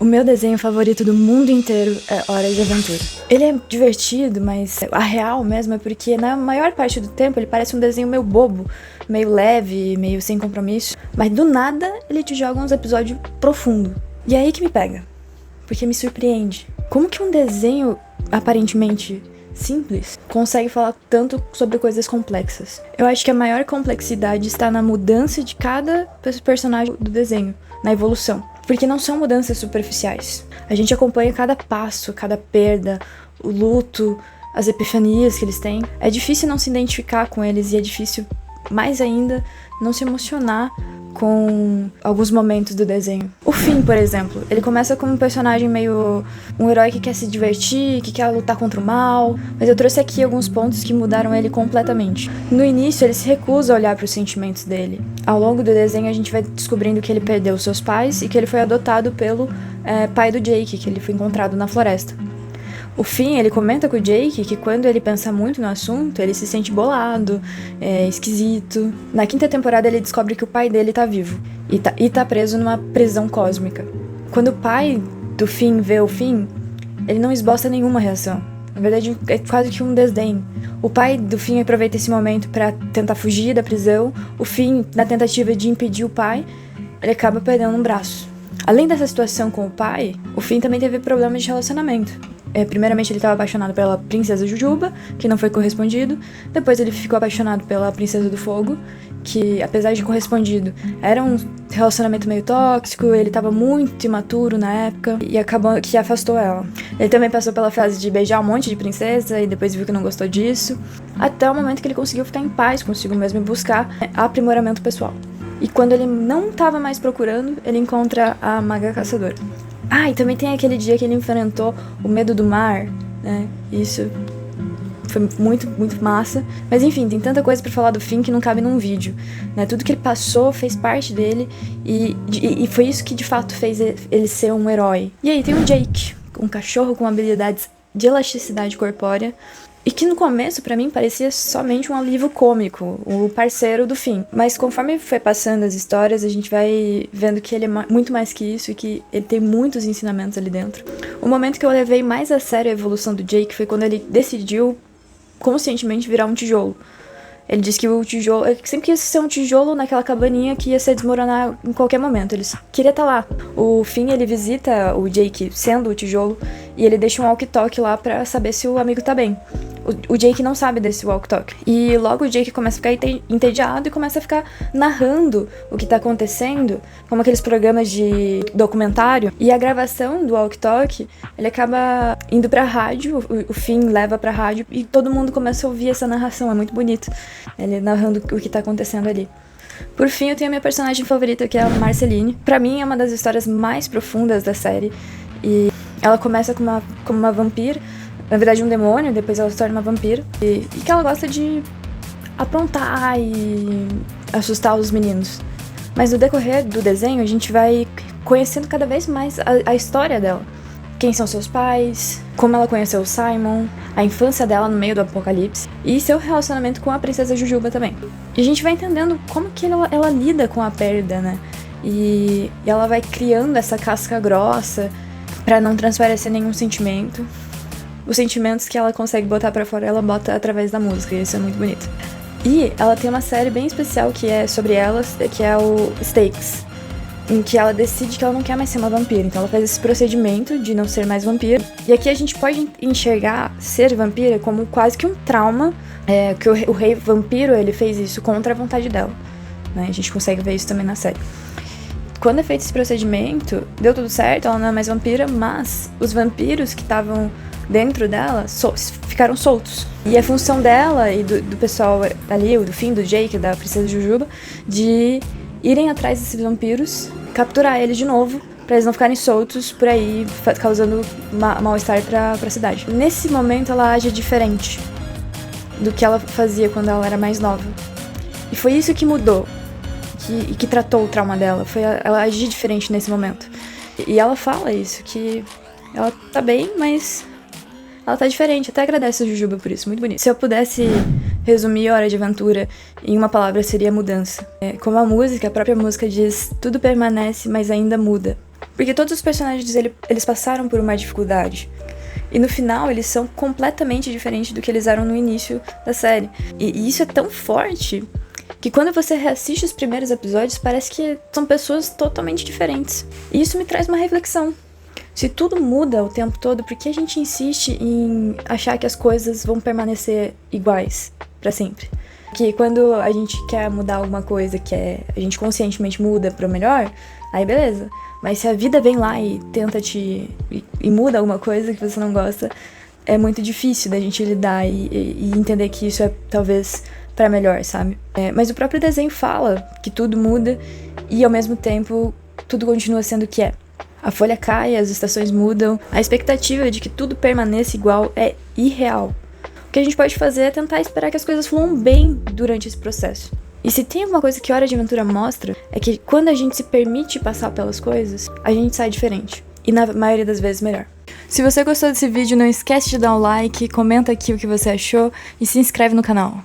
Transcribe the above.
O meu desenho favorito do mundo inteiro é Hora de Aventura. Ele é divertido, mas a real mesmo é porque na maior parte do tempo ele parece um desenho meio bobo, meio leve, meio sem compromisso. Mas do nada ele te joga uns episódios profundos. E é aí que me pega, porque me surpreende. Como que um desenho aparentemente simples consegue falar tanto sobre coisas complexas? Eu acho que a maior complexidade está na mudança de cada personagem do desenho, na evolução. Porque não são mudanças superficiais. A gente acompanha cada passo, cada perda, o luto, as epifanias que eles têm. É difícil não se identificar com eles e é difícil, mais ainda, não se emocionar com alguns momentos do desenho. O Finn, por exemplo, ele começa como um personagem meio... um herói que quer se divertir, que quer lutar contra o mal, mas eu trouxe aqui alguns pontos que mudaram ele completamente. No início, ele se recusa a olhar para os sentimentos dele. Ao longo do desenho, a gente vai descobrindo que ele perdeu seus pais e que ele foi adotado pelo pai do Jake, que ele foi encontrado na floresta. O Finn, ele comenta com o Jake que quando ele pensa muito no assunto, ele se sente bolado, esquisito. Na 5ª temporada, ele descobre que o pai dele tá vivo e tá preso numa prisão cósmica. Quando o pai do Finn vê o Finn, ele não esboça nenhuma reação. Na verdade, é quase que um desdém. O pai do Finn aproveita esse momento para tentar fugir da prisão. O Finn, na tentativa de impedir o pai, ele acaba perdendo um braço. Além dessa situação com o pai, o Finn também teve problemas de relacionamento. Primeiramente ele estava apaixonado pela princesa Jujuba, que não foi correspondido. Depois ele ficou apaixonado pela princesa do fogo, que apesar de correspondido, era um relacionamento meio tóxico. Ele estava muito imaturo na época e acabou que afastou ela. Ele também passou pela fase de beijar um monte de princesa e depois viu que não gostou disso, até o momento que ele conseguiu ficar em paz consigo mesmo e buscar aprimoramento pessoal. E quando ele não estava mais procurando, ele encontra a Maga Caçadora. Ah, e também tem aquele dia que ele enfrentou o medo do mar, né? Isso foi muito, muito massa. Mas enfim, tem tanta coisa pra falar do Finn que não cabe num vídeo, né? Tudo que ele passou fez parte dele e foi isso que de fato fez ele ser um herói. E aí tem o Jake, um cachorro com habilidades de elasticidade corpórea, e que no começo, pra mim, parecia somente um alívio cômico, o parceiro do Finn. Mas conforme foi passando as histórias, a gente vai vendo que ele é muito mais que isso e que ele tem muitos ensinamentos ali dentro. O momento que eu levei mais a sério a evolução do Jake foi quando ele decidiu conscientemente virar um tijolo. Ele disse que o tijolo... Ele sempre quis ser um tijolo naquela cabaninha que ia se desmoronar em qualquer momento. Ele queria estar lá. O Finn, ele visita o Jake sendo o tijolo e ele deixa um walkie-talkie lá pra saber se o amigo tá bem. O Jake não sabe desse walkie-talkie. E logo o Jake começa a ficar entediado e começa a ficar narrando o que tá acontecendo, como aqueles programas de documentário. E a gravação do walkie-talkie, ele acaba indo pra rádio, o Finn leva pra rádio e todo mundo começa a ouvir essa narração. É muito bonito, ele narrando o que tá acontecendo ali. Por fim, eu tenho a minha personagem favorita, que é a Marceline. Pra mim, é uma das histórias mais profundas da série. E ela começa como uma vampira, na verdade um demônio, depois ela se torna uma vampira. E que ela gosta de aprontar e assustar os meninos. Mas no decorrer do desenho, a gente vai conhecendo cada vez mais a história dela. Quem são seus pais, como ela conheceu o Simon, a infância dela no meio do apocalipse e seu relacionamento com a princesa Jujuba também. E a gente vai entendendo como que ela lida com a perda, né? E ela vai criando essa casca grossa pra não transparecer nenhum sentimento. Os sentimentos que ela consegue botar pra fora, ela bota através da música, e isso é muito bonito. E ela tem uma série bem especial que é sobre elas, que é o Stakes, em que ela decide que ela não quer mais ser uma vampira. Então ela faz esse procedimento de não ser mais vampira. E aqui a gente pode enxergar ser vampira como quase que um trauma, que o rei vampiro, ele fez isso contra a vontade dela, né? A gente consegue ver isso também na série. Quando é feito esse procedimento, deu tudo certo, ela não é mais vampira, mas os vampiros que estavam dentro dela ficaram soltos. E a função dela e do pessoal ali, do Finn, do Jake, da princesa Jujuba, de irem atrás desses vampiros, capturar eles de novo, pra eles não ficarem soltos por aí, causando mal-estar pra cidade. Nesse momento, ela age diferente do que ela fazia quando ela era mais nova. E foi isso que mudou, que tratou o trauma dela, foi ela agir diferente nesse momento. E ela fala isso, que ela tá bem, mas ela tá diferente. Até agradece a Jujuba por isso, muito bonito. Se eu pudesse resumir Hora de Aventura em uma palavra, seria mudança. Como a própria música diz, tudo permanece, mas ainda muda. Porque todos os personagens, eles passaram por uma dificuldade. E no final, eles são completamente diferentes do que eles eram no início da série. E isso é tão forte que quando você reassiste os primeiros episódios, parece que são pessoas totalmente diferentes. E isso me traz uma reflexão. Se tudo muda o tempo todo, por que a gente insiste em achar que as coisas vão permanecer iguais pra sempre? Que quando a gente quer mudar alguma coisa, a gente conscientemente muda pro melhor, aí beleza. Mas se a vida vem lá e tenta e muda alguma coisa que você não gosta, é muito difícil da gente lidar e entender que isso é talvez pra melhor, sabe? Mas o próprio desenho fala que tudo muda e ao mesmo tempo tudo continua sendo o que é. A folha cai, as estações mudam, a expectativa de que tudo permaneça igual é irreal. O que a gente pode fazer é tentar esperar que as coisas fluam bem durante esse processo. E se tem alguma coisa que Hora de Aventura mostra, é que quando a gente se permite passar pelas coisas, a gente sai diferente. E na maioria das vezes melhor. Se você gostou desse vídeo, não esquece de dar um like, comenta aqui o que você achou e se inscreve no canal.